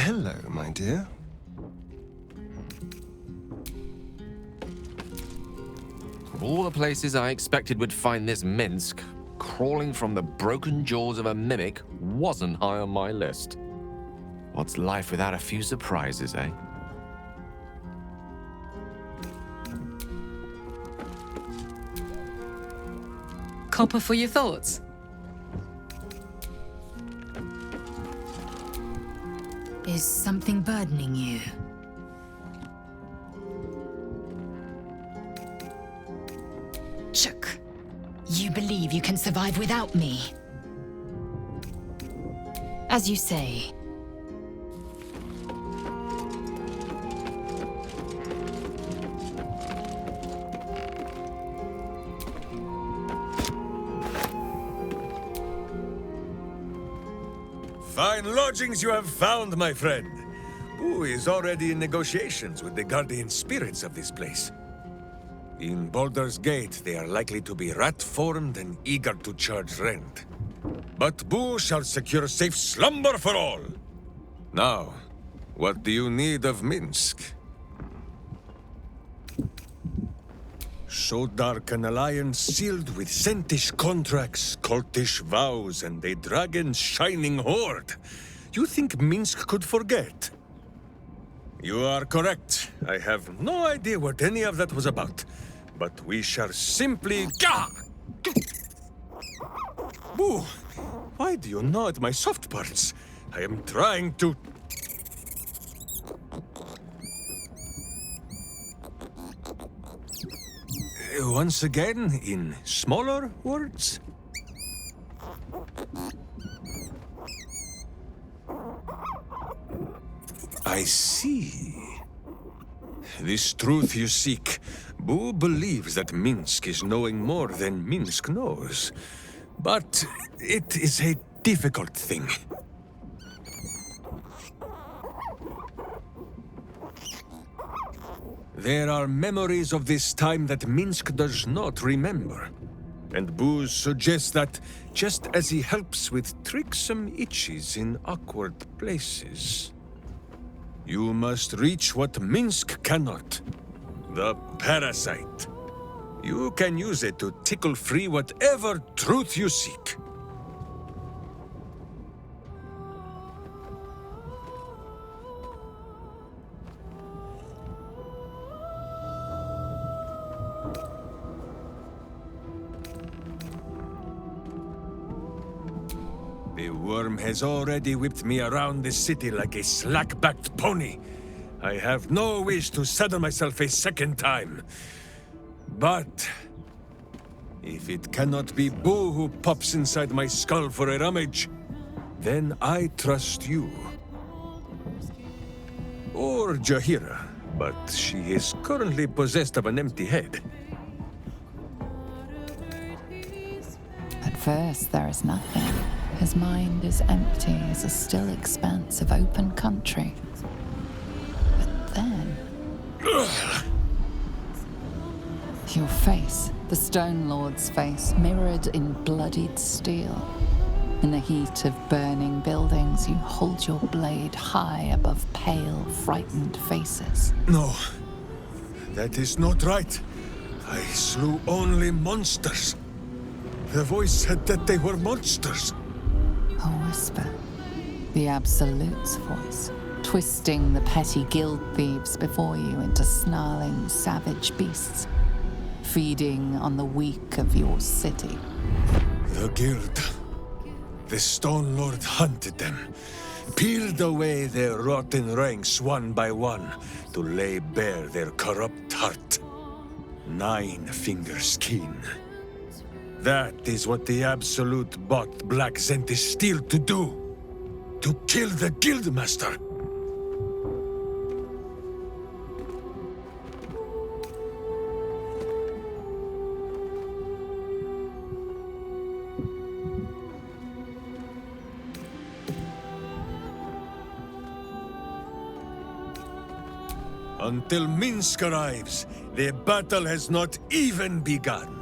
Hello, my dear. Of all the places I expected would find this Minsk, crawling from the broken jaws of a mimic wasn't high on my list. What's life without a few surprises, eh? Copper for your thoughts? Is something burdening you? Chuk, you believe you can survive without me? As you say. Fine lodgings you have found, my friend. Who is already in negotiations with the guardian spirits of this place. In Baldur's Gate, they are likely to be rat-formed and eager to charge rent. But Boo shall secure safe slumber for all. Now, what do you need of Minsk? Shodark an alliance sealed with Sentish contracts, cultish vows, and a dragon's shining horde. You think Minsk could forget? You are correct. I have no idea what any of that was about. But we shall simply... Gah! Boo! Why do you gnaw at my soft parts? I am trying to... Once again, in smaller words? I see. This truth you seek, Boo believes that Minsk is knowing more than Minsk knows. But it is a difficult thing. There are memories of this time that Minsk does not remember. And Boo suggests that, just as he helps with tricksome itches in awkward places, you must reach what Minsk cannot. The parasite. You can use it to tickle free whatever truth you seek. The worm has already whipped me around the city like a slack-backed pony. I have no wish to saddle myself a second time. But if it cannot be Boo who pops inside my skull for a rummage, then I trust you. Or Jaheira, but she is currently possessed of an empty head. At first, there is nothing. His mind is empty as a still expanse of open country. But then... Your face, the Stone Lord's face, mirrored in bloodied steel. In the heat of burning buildings, you hold your blade high above pale, frightened faces. No, that is not right. I slew only monsters. The voice said that they were monsters. A whisper. The Absolute's voice, twisting the petty guild thieves before you into snarling, savage beasts, feeding on the weak of your city. The guild. The Stone Lord hunted them, peeled away their rotten ranks one by one to lay bare their corrupt heart. 9 fingers keen. That is what the Absolute bought Black Zentish Steel to do. To kill the Guildmaster. Until Minsk arrives, the battle has not even begun.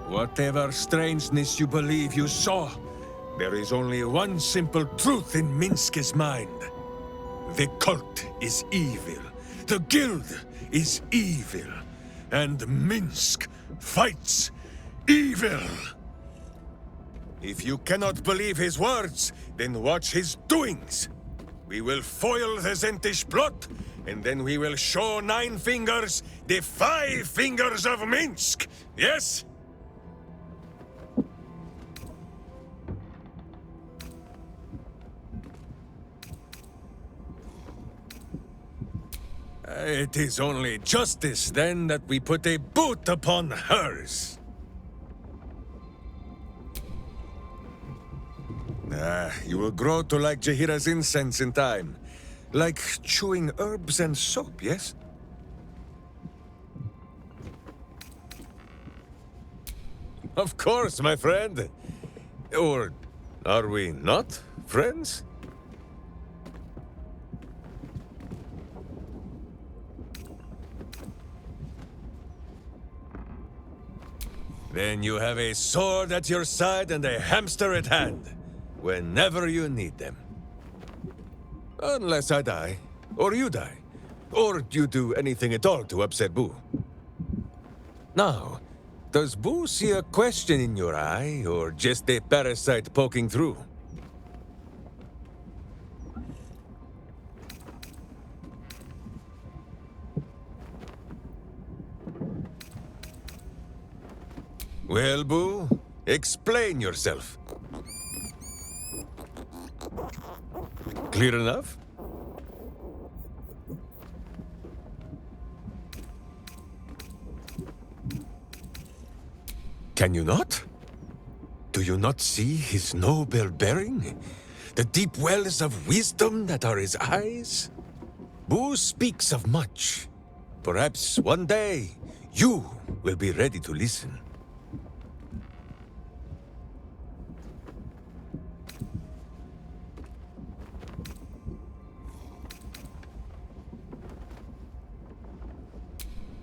Whatever strangeness you believe you saw, there is only one simple truth in Minsk's mind. The cult is evil. The guild is evil. And Minsk fights evil. If you cannot believe his words, then watch his doings. We will foil the Zentish plot, and then we will show Nine Fingers the 5 fingers of Minsk. Yes? It is only justice, then, that we put a boot upon hers. You will grow to like Jahira's incense in time. Like chewing herbs and soap, yes? Of course, my friend. Or are we not friends? Then you have a sword at your side and a hamster at hand, whenever you need them. Unless I die, or you die, or you do anything at all to upset Boo. Now, does Boo see a question in your eye, or just a parasite poking through? Well, Boo, explain yourself. Clear enough? Can you not? Do you not see his noble bearing? The deep wells of wisdom that are his eyes? Boo speaks of much. Perhaps one day, you will be ready to listen.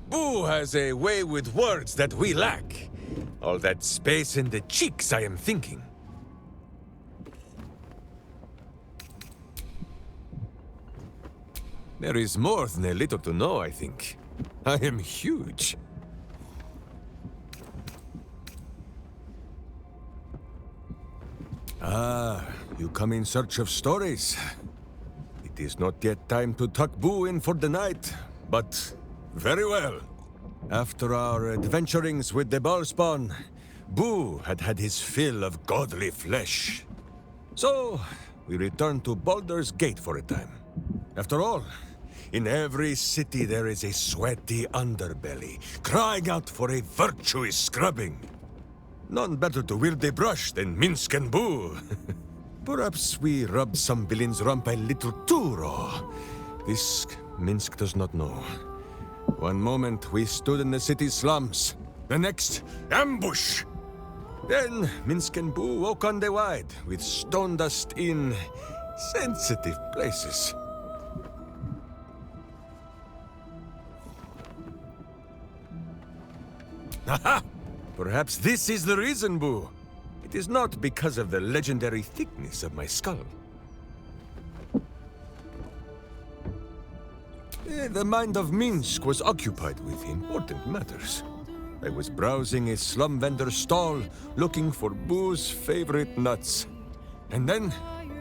Boo has a way with words that we lack. All that space in the cheeks, I am thinking. There is more than a little to know, I think. I am huge. Ah, you come in search of stories. It is not yet time to tuck Boo in for the night, but very well. After our adventurings with the Ballspawn, Boo had had his fill of godly flesh. So, we returned to Baldur's Gate for a time. After all, in every city there is a sweaty underbelly, crying out for a virtuous scrubbing. None better to wield a brush than Minsk and Boo. Perhaps we rubbed some villain's rump a little too raw. This Minsk does not know. One moment we stood in the city's slums, the next, ambush! Then Minsk and Boo woke on the wide, with stone dust in sensitive places. Aha! Perhaps this is the reason, Boo. It is not because of the legendary thickness of my skull. The mind of Minsk was occupied with important matters. I was browsing a slum vendor's stall, looking for Boo's favorite nuts. And then,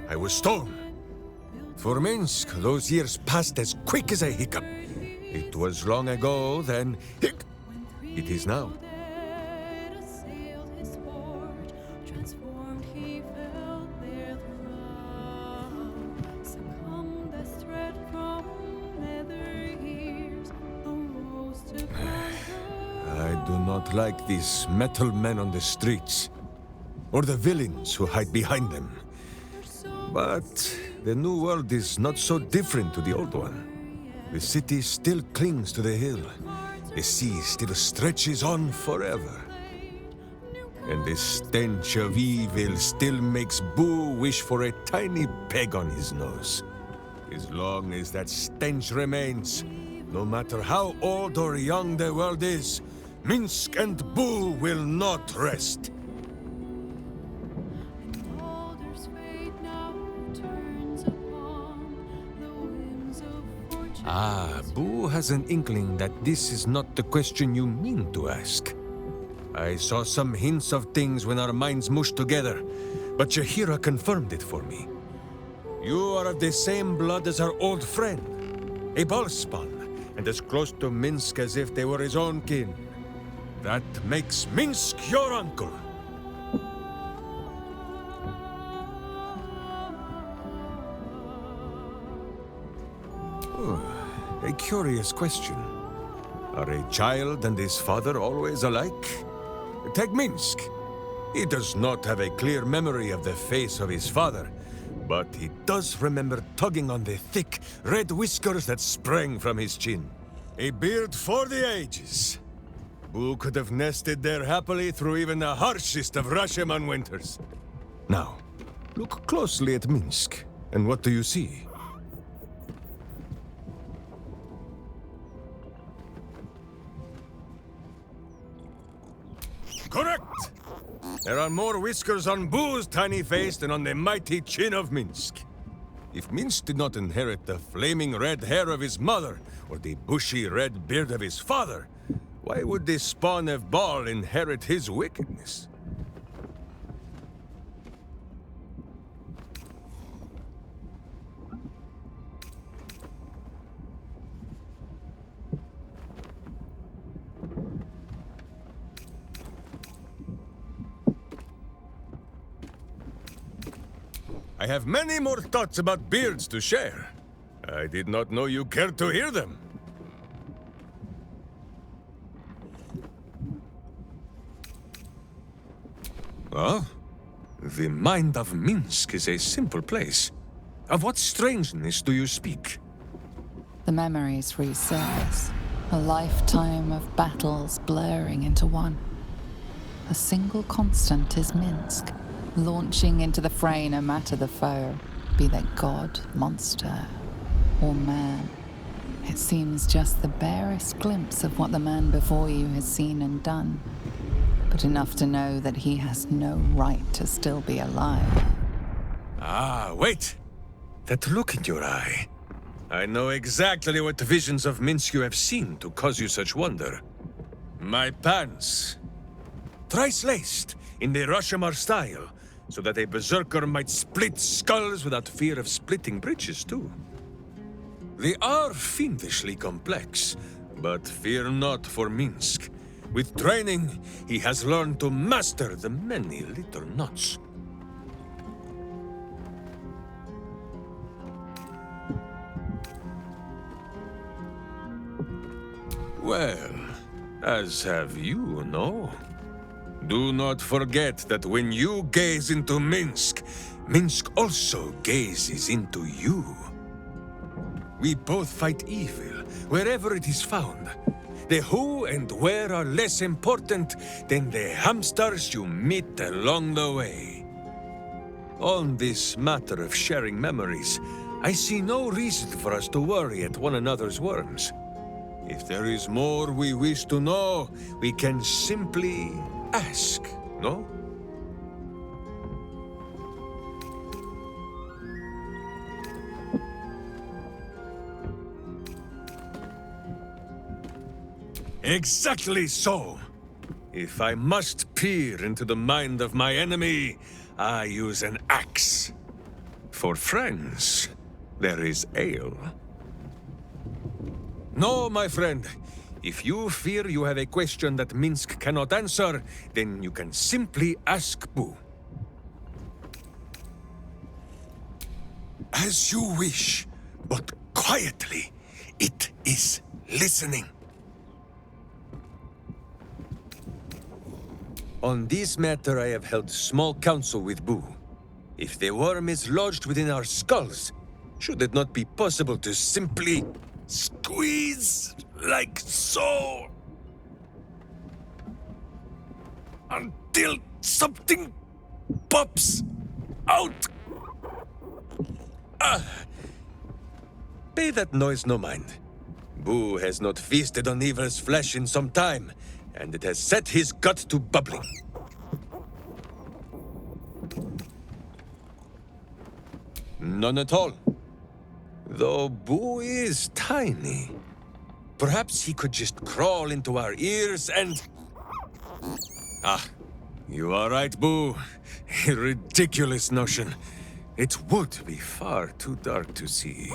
I was stolen. For Minsk, those years passed as quick as a hiccup. It was long ago, then, it is now. I do not like these metal men on the streets, or the villains who hide behind them. But the new world is not so different to the old one. The city still clings to the hill. The sea still stretches on forever. And the stench of evil still makes Boo wish for a tiny peg on his nose. As long as that stench remains, no matter how old or young the world is, Minsk and Boo will not rest. Boo has an inkling that this is not the question you mean to ask. I saw some hints of things when our minds mushed together, but Jaheira confirmed it for me. You are of the same blood as our old friend, a Ballspawn, and as close to Minsk as if they were his own kin. That makes Minsk your uncle. A curious question. Are a child and his father always alike? Take Minsk. He does not have a clear memory of the face of his father, but he does remember tugging on the thick, red whiskers that sprang from his chin. A beard for the ages. Boo could have nested there happily through even the harshest of Rashomon winters. Now, look closely at Minsk, and what do you see? Correct! There are more whiskers on Boo's tiny face than on the mighty chin of Minsk. If Minsk did not inherit the flaming red hair of his mother, or the bushy red beard of his father, why would the spawn of Baal inherit his wickedness? I have many more thoughts about beards to share. I did not know you cared to hear them. Well, the mind of Minsk is a simple place. Of what strangeness do you speak? The memories resurface. A lifetime of battles blurring into one. A single constant is Minsk, launching into the fray no matter the foe, be they god, monster, or man. It seems just the barest glimpse of what the man before you has seen and done, but enough to know that he has no right to still be alive. Wait! That look in your eye. I know exactly what visions of Minsk you have seen to cause you such wonder. My pants. Thrice laced, in the Rashomon style, so that a berserker might split skulls without fear of splitting britches, too. They are fiendishly complex, but fear not for Minsk. With training, he has learned to master the many little knots. Well, as have you, no? Do not forget that when you gaze into Minsk, Minsk also gazes into you. We both fight evil, wherever it is found. The who and where are less important than the hamsters you meet along the way. On this matter of sharing memories, I see no reason for us to worry at one another's worms. If there is more we wish to know, we can simply ask, no? Exactly so! If I must peer into the mind of my enemy, I use an axe. For friends, there is ale. No, my friend. If you fear you have a question that Minsk cannot answer, then you can simply ask Boo. As you wish, but quietly. It is listening. On this matter, I have held small counsel with Boo. If the worm is lodged within our skulls, should it not be possible to simply squeeze like so until something pops out? Pay that noise no mind. Boo has not feasted on evil's flesh in some time, and it has set his gut to bubbling. None at all. Though Boo is tiny. Perhaps he could just crawl into our ears and... Ah, you are right, Boo. A ridiculous notion. It would be far too dark to see.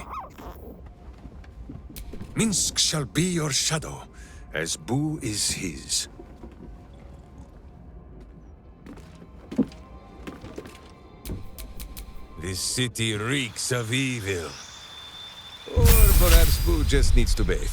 Minsk shall be your shadow, as Boo is his. This city reeks of evil. Or perhaps Boo just needs to bathe.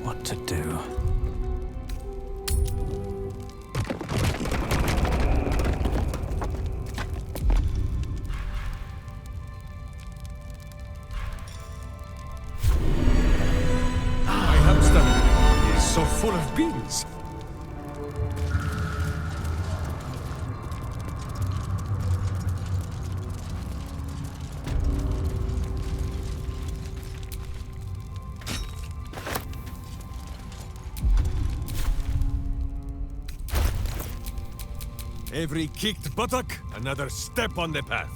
what to do. My hamster is so full of beans. Every kicked buttock, another step on the path.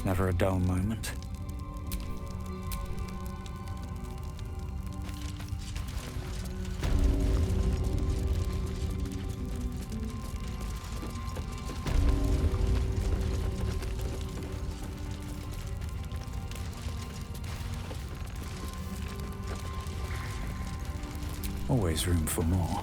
Never a dull moment. Always room for more.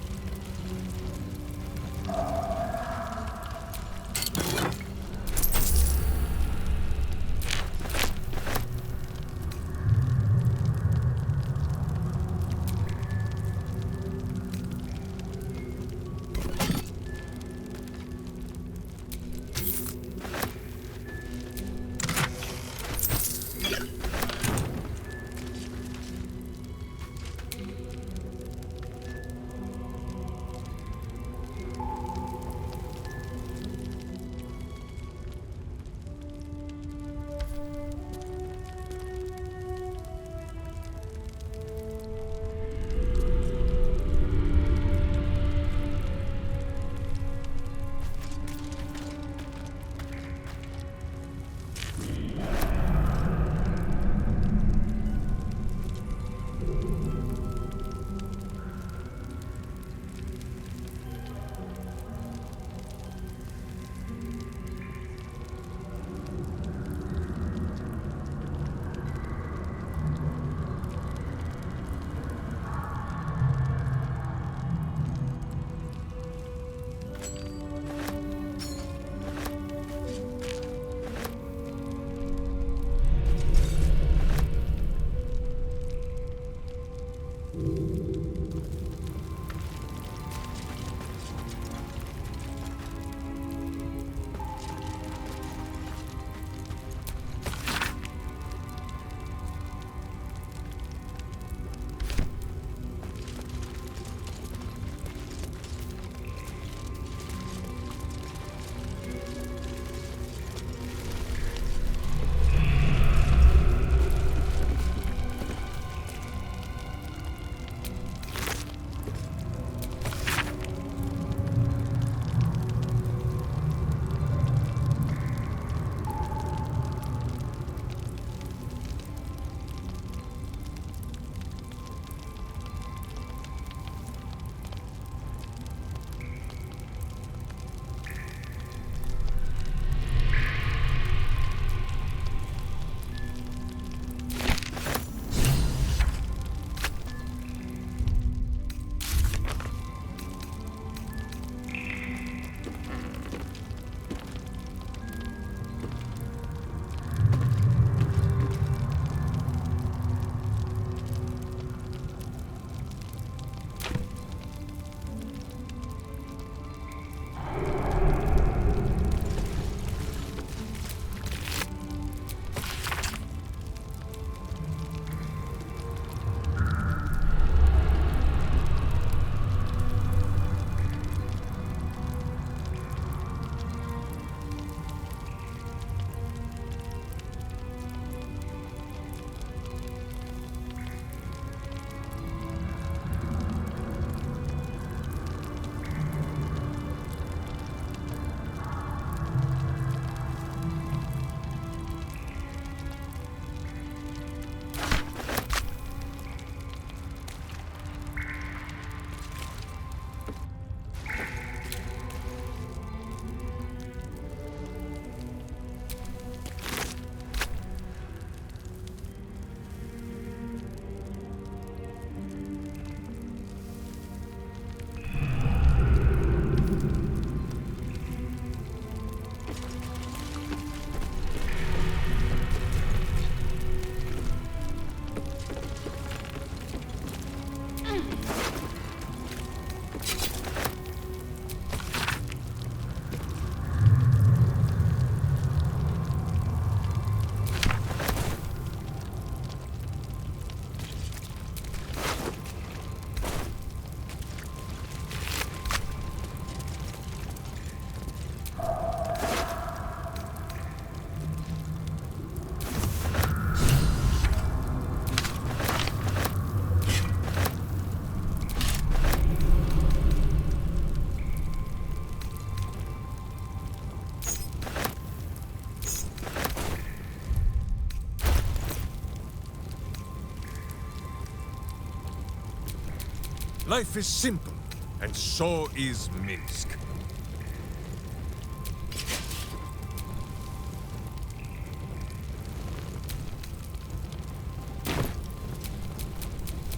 Life is simple, and so is Minsk.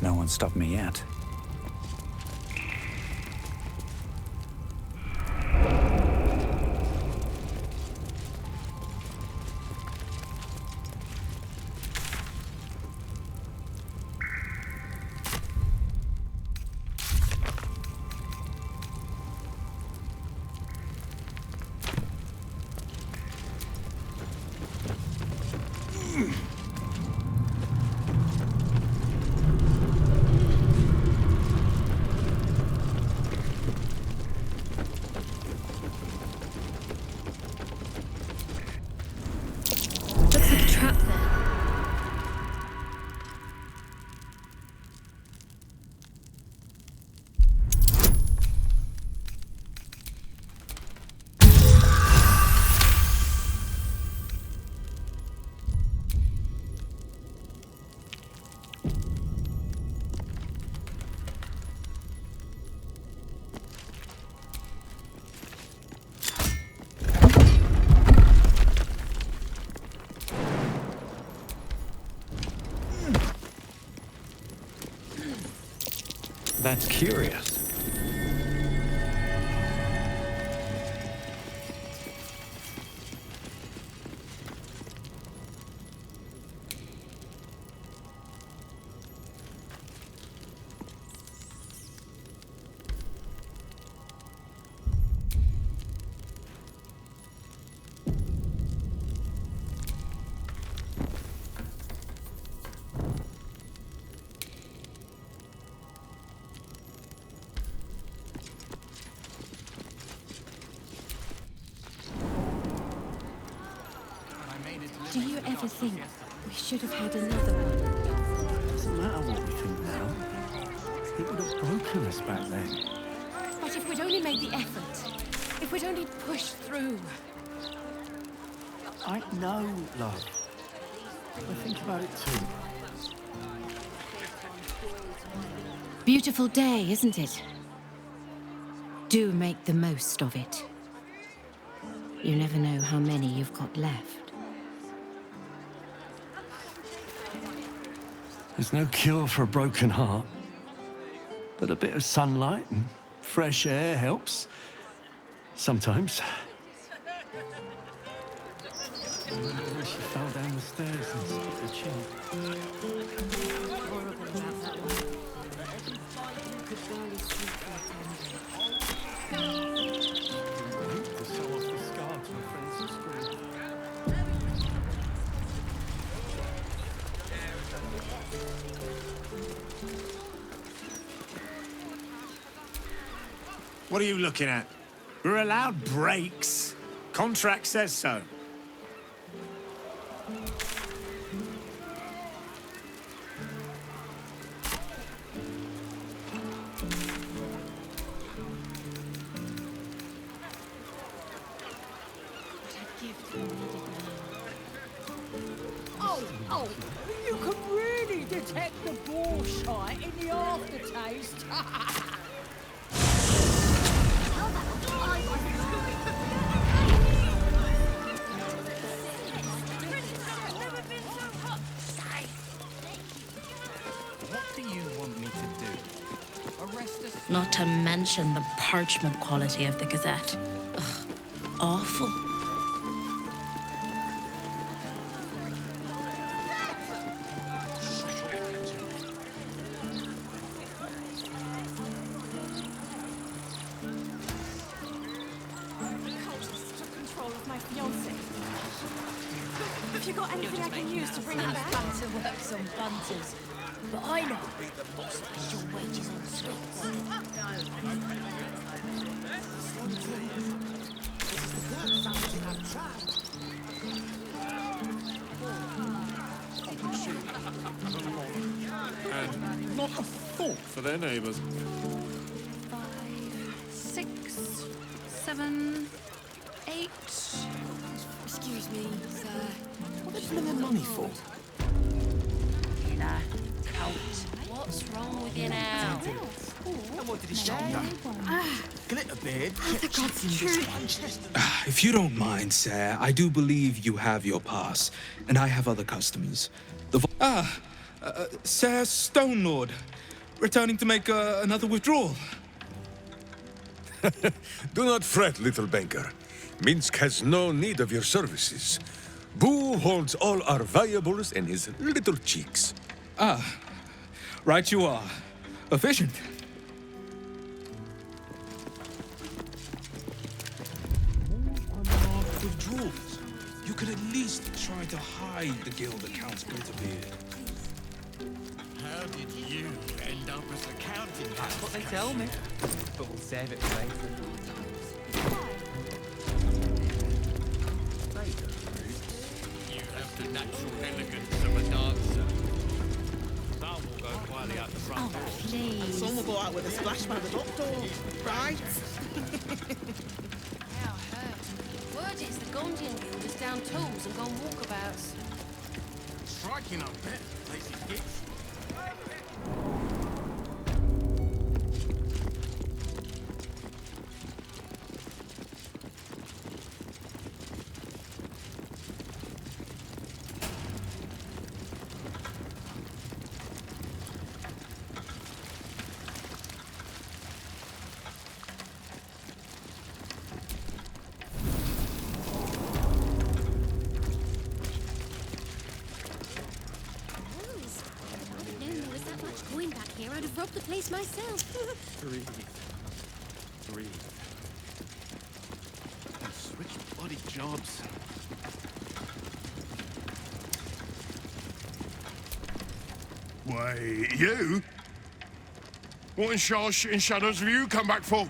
No one stopped me yet. Looks like a trap there. That's curious. Do you ever think we should have had another one? Doesn't matter what we think now. It would have broken us back then. But if we'd only made the effort, if we'd only pushed through. I know, love. I think about it too. Beautiful day, isn't it? Do make the most of it. You never know how many you've got left. There's no cure for a broken heart. But a bit of sunlight and fresh air helps. Sometimes. She fell down the stairs and split her chin. To sew off the scar to her friends at school. What are you looking at? We're allowed breaks. Contract says so. Oh, you can really detect the bullshit in the aftertaste. What do you want me to do? Arrest us? Not to mention the parchment quality of the Gazette. Ugh, awful. Have you got anything I can use to bring him back? Back to work some bunters. But I know the boss pays your wages on sweets. And not a thought for their neighbours. 5, 6, 7, 8. Excuse me, sir. What are they spending their money for? What's wrong with you now? And what did he say? Glitterbeard. If you don't mind, sir, I do believe you have your pass, and I have other customers. Sir Stone Lord, returning to make another withdrawal. Do not fret, little banker. Minsk has no need of your services. Boo holds all our valuables in his little cheeks. Right you are. Efficient. Unmarked withdrawals. You could at least try to hide the guild account's Glitterbeard. How did you end up as accounting? That's what they tell me. But we'll save it for later. You have the natural elegance of a dancer. Some will go quietly out the front door. Please. Some will go out with a splash by the back door, right? How hurt. Word is the Gondian Guild is down tools and gone walkabouts. Striking up there, lazy gits. I'd have robbed the place myself. Breathe. Switch bloody jobs. Wait, you? What in shadows have you come back for?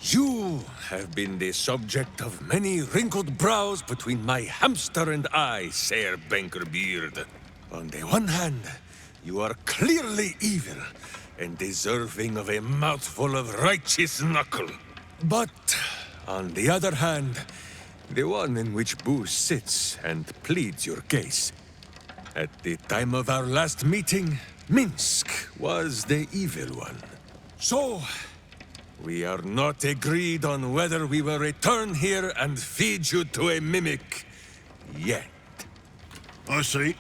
You have been the subject of many wrinkled brows between my hamster and I, Sir Bankerbeard. On the one hand, you are clearly evil and deserving of a mouthful of righteous knuckle. But, on the other hand, the one in which Boo sits and pleads your case. At the time of our last meeting, Minsk was the evil one. So, we are not agreed on whether we will return here and feed you to a mimic yet. I see.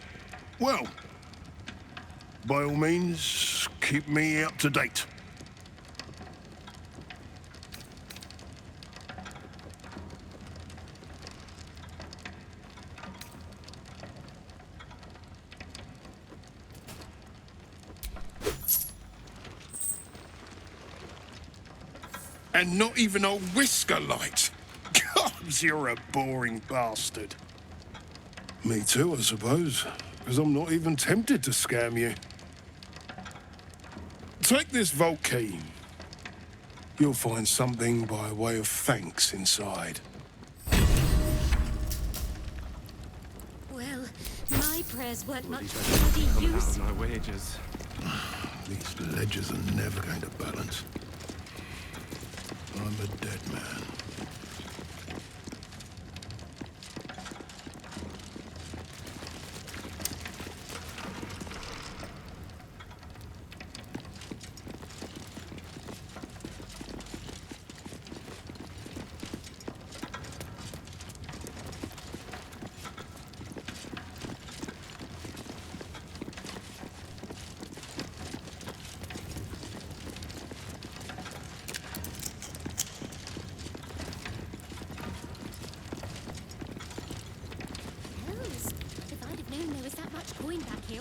Well, by all means, keep me up to date. And not even a whisker light. God, you're a boring bastard. Me too, I suppose, because I'm not even tempted to scam you. Take this vault key. You'll find something by way of thanks inside. Well, my prayers weren't much bloody use. My wages. These ledgers are never going to balance. I'm a dead man.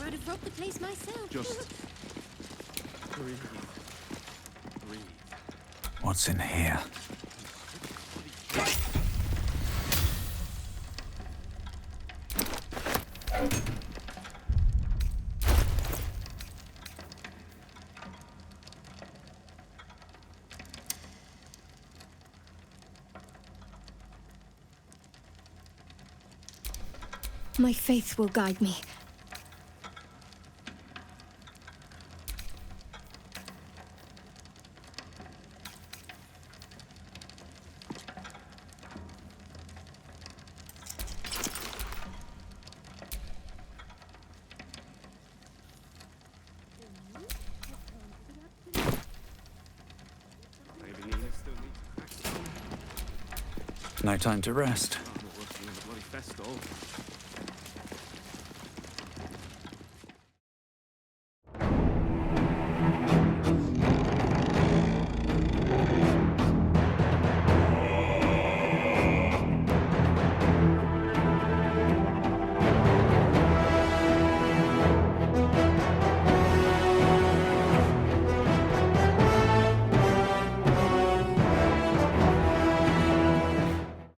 I'd have robbed the place myself. Just breathe. What's in here? My faith will guide me. No time to rest. I'm not working on the bloody festival.